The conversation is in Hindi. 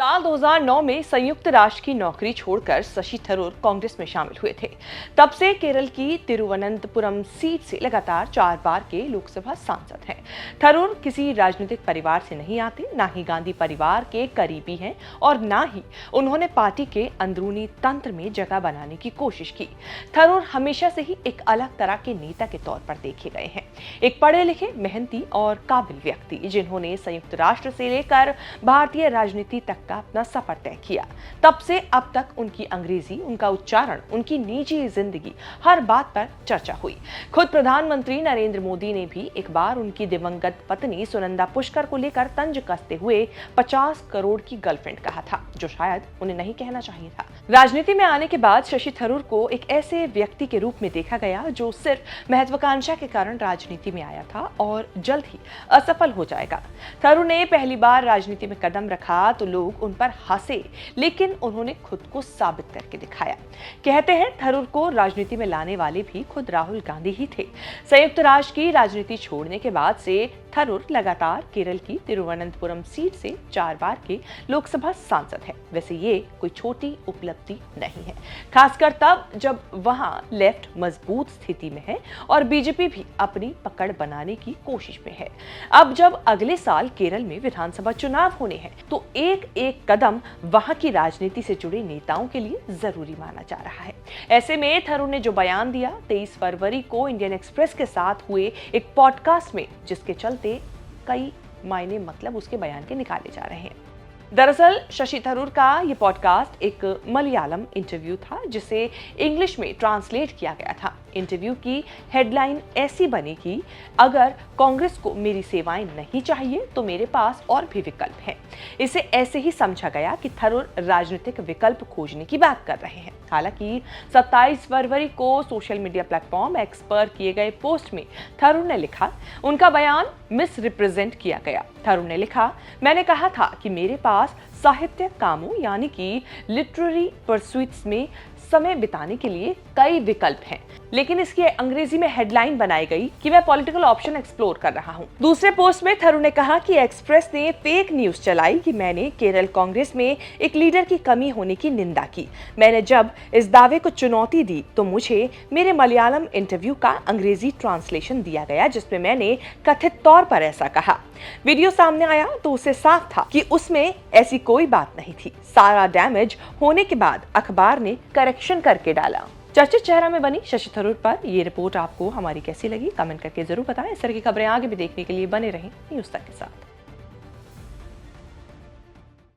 साल 2009 में संयुक्त राष्ट्र की नौकरी छोड़कर शशि थरूर कांग्रेस में शामिल हुए थे। तब से केरल की तिरुवनंतपुरम सीट से लगातार 4 बार के लोकसभा सांसद हैं। थरूर किसी राजनीतिक परिवार से नहीं आते, ना ही गांधी परिवार के करीबी हैं और ना ही उन्होंने पार्टी के अंदरूनी तंत्र में जगह बनाने की कोशिश की। थरूर हमेशा से ही एक अलग तरह के नेता के तौर पर देखे गए हैं, एक पढ़े लिखे, मेहनती और काबिल व्यक्ति जिन्होंने संयुक्त राष्ट्र से लेकर भारतीय राजनीति तक का अपना सफर तय किया। तब से अब तक उनकी अंग्रेजी, उनका उच्चारण, उनकी निजी जिंदगी, हर बात पर चर्चा हुई। खुद प्रधानमंत्री नरेंद्र मोदी ने भी एक बार उनकी दिवंगत पत्नी सुनंदा पुष्कर को लेकर तंज कसते हुए 50 करोड़ की गर्लफ्रेंड कहा था, जो शायद उन्हें नहीं कहना चाहिए था। राजनीति में आने के बाद शशि थरूर को एक ऐसे व्यक्ति के रूप में देखा गया जो सिर्फ महत्वाकांक्षा के कारण राजनीति में आया था और जल्द ही असफल हो जाएगा। थरूर ने पहली बार राजनीति में कदम रखा तो लोग उन पर हंसे, लेकिन उन्होंने खुद को साबित करके दिखाया। कहते हैं थरूर को राजनीति में लाने वाले भी खुद राहुल गांधी ही थे। संयुक्त राष्ट्र की राजनीति छोड़ने के बाद से थरूर लगातार केरल की तिरुवनंतपुरम सीट से 4 बार के लोकसभा सांसद हैं। वैसे ये कोई छोटी उपलब्धि नहीं है, खासकर तब जब वहां लेफ्ट मजबूत स्थिति में है और बीजेपी भी अपनी पकड़ बनाने की कोशिश में है। अब जब अगले साल केरल में विधानसभा चुनाव होने हैं तो एक एक कदम वहां की राजनीति से जुड़े नेताओं के लिए जरूरी माना जा रहा है। ऐसे में थरूर ने जो बयान दिया 23 फरवरी को इंडियन एक्सप्रेस के साथ हुए एक पॉडकास्ट में, जिसके चलते कई मायने मतलब उसके बयान के निकाले जा रहे हैं। दरअसल शशि थरूर का ये पॉडकास्ट एक मलयालम इंटरव्यू था जिसे इंग्लिश में ट्रांसलेट किया गया था। इंटरव्यू की हेडलाइन ऐसी बनी कि अगर कांग्रेस को मेरी सेवाएं नहीं चाहिए तो मेरे पास और भी विकल्प हैं। इसे ऐसे ही समझा गया कि थरूर राजनीतिक विकल्प खोजने की बात कर रहे हैं। हालांकि 27 फरवरी को सोशल मीडिया प्लेटफॉर्म एक्स पर किए गए पोस्ट में थरूर ने लिखा, उनका बयान मिस रिप्रेजेंट किया गया। थरूर ने लिखा, मैंने कहा था कि मेरे पास साहित्य कामों यानी कि लिटरेरी परस्यूट्स में समय बिताने के लिए कई विकल्प हैं, लेकिन इसकी अंग्रेजी में हेडलाइन बनाई गई कि मैं पॉलिटिकल ऑप्शन एक्सप्लोर कर रहा हूं। दूसरे पोस्ट में थरूर ने कहा कि एक्सप्रेस ने फेक न्यूज चलाई कि मैंने केरल कांग्रेस में एक लीडर की कमी होने की निंदा की। मैंने जब इस दावे को चुनौती दी तो मुझे मेरे मलयालम इंटरव्यू का अंग्रेजी ट्रांसलेशन दिया गया जिसमें मैंने कथित तौर पर ऐसा कहा। वीडियो सामने आया तो उसे साफ था कि उसमें ऐसी कोई बात नहीं थी। सारा डैमेज होने के बाद अखबार ने करेक्शन करके डाला। चर्चित चेहरा में बनी शशि थरूर पर ये रिपोर्ट आपको हमारी कैसी लगी, कमेंट करके जरूर बताएं। इस तरह की खबरें आगे भी देखने के लिए बने रहें न्यूज़ तक के साथ।